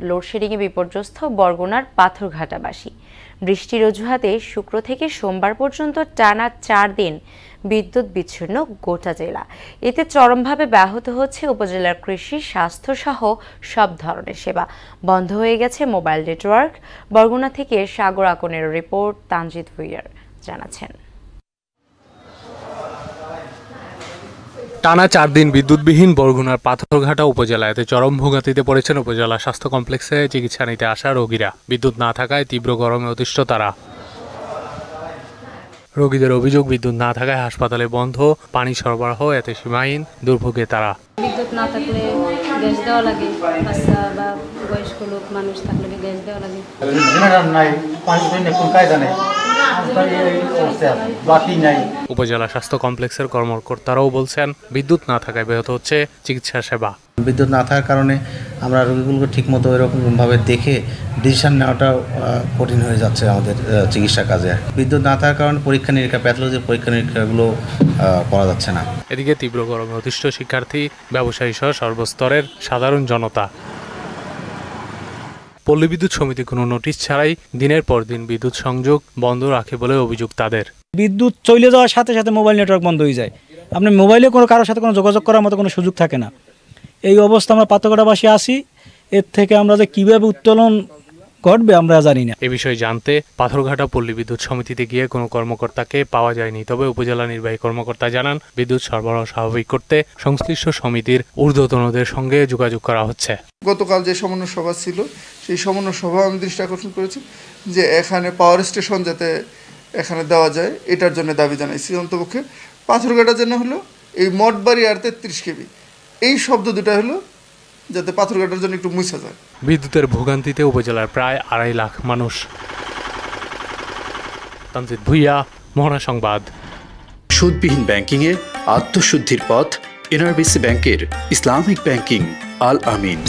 লোডশেডিংয়ে বিপর্যস্ত বরগুনার পাথরঘাটাবাসী। বৃষ্টির অজুহাতে শুক্র থেকে সোমবার পর্যন্ত টানা 4 দিন বিদ্যুৎ বিচ্ছিন্ন গোটা জেলা। এতে চরমভাবে ব্যাহত হচ্ছে উপজেলার কৃষি, স্বাস্থ্য সহ সব ধরনের সেবা। বন্ধ হয়ে গেছে মোবাইল নেটওয়ার্ক। বরগুনা থেকে সাগর আকনের রিপোর্ট, তানজিদ ভুইয়ার জানাচ্ছেন। টানা 4 দিন বিদ্যুৎবিহীন বরগুনার পাথরঘাটা উপজেলা। এতে চরম ভোগান্তিতে পড়েছেন উপজেলা স্বাস্থ্য কমপ্লেক্সে চিকিৎসা নিতে আসা রোগীরা। বিদ্যুৎ না থাকায় তীব্র গরমে অতিষ্ঠ তারা। রোগীদের অভিযোগ, বিদ্যুৎ না থাকায় হাসপাতালে বন্ধ, পানি সরবরাহ এতে সীমাহীন, দুর্ভোগে তারা। বিদ্যুৎ না থাকলে গ্যাস দেওয়া লাগে, বাচ্চা বা বয়স্ক লোক মানুষ থাকলে গ্যাস দেওয়া লাগে। উপজেলা স্বাস্থ্য কমপ্লেক্সের কর্মকর্তারাও বলছেন, বিদ্যুৎ না থাকায় ব্যাহত হচ্ছে চিকিৎসা সেবা। বিদ্যুৎ না থাকার কারণে আমরা রোগীগুলোকে ঠিকমতো এরকমভাবে দেখে ডিসিশন নেওয়াটা কঠিন হয়ে যাচ্ছে আমাদের চিকিৎসা কাজে। বিদ্যুৎ না থাকার কারণে পরীক্ষা নিরীক্ষা, প্যাথোলজির পরীক্ষা নিরীক্ষাগুলো করা যাচ্ছে না। এদিকে তীব্র গরমে অতিষ্ঠ শিক্ষার্থী, ব্যবসায়ী সহ সর্বস্তরের সাধারণ জনতা। পল্লী বিদ্যুৎ সমিতি কোনো নোটিশ ছাড়াই দিনের পর দিন বিদ্যুৎ সংযোগ বন্ধ রাখে বলে অভিযোগ তাদের। বিদ্যুৎ চলে যাওয়ার সাথে সাথে মোবাইল নেটওয়ার্ক বন্ধ হয়ে যায়। আপনার মোবাইলে কোনো কারোর সাথে কোনো যোগাযোগ করার মতো কোনো সুযোগ থাকে না। এই অবস্থা আমরা পাথরঘাটাবাসী আছি। এর থেকে আমরা যে কীভাবে উত্তোলন ঘটবে আমরা জানি না। এ বিষয়ে জানতে পাথরঘাটা পল্লী বিদ্যুৎ সমিতিতে গিয়ে কোনো কর্মকর্তাকে পাওয়া যায়নি। তবে উপজেলা নির্বাহী কর্মকর্তা জানান, বিদ্যুৎ সরবরাহ স্বাভাবিক করতে সংশ্লিষ্ট সমিতির ঊর্ধ্বতনদের সঙ্গে যোগাযোগ করা হচ্ছে। গতকাল যে সমন্বয় সভা ছিল, সেই সমন্বয় সভা আমি দৃষ্টি আকর্ষণ করেছি যে এখানে পাওয়ার স্টেশন যাতে এখানে দেওয়া যায়, এটার জন্য দাবি জানাইছি। অন্তপক্ষে পাথরঘাটা যেন হলো এই মঠবাড়ি আর 33 কেবি, এই শব্দ দুটা হলো যাতে পাথরঘাটার জন্য একটু মুছা যায়। বিদ্যুতের ভোগান্তিতে উপজেলার প্রায় 2.5 লাখ মানুষ। তানজিদ ভুইয়া, মোহনা সংবাদ। সুদবিহীন ব্যাংকিংয়ে আত্মশুদ্ধির পথ, এনআরবিসি ব্যাংকের ইসলামিক ব্যাংকিং আল আমিন।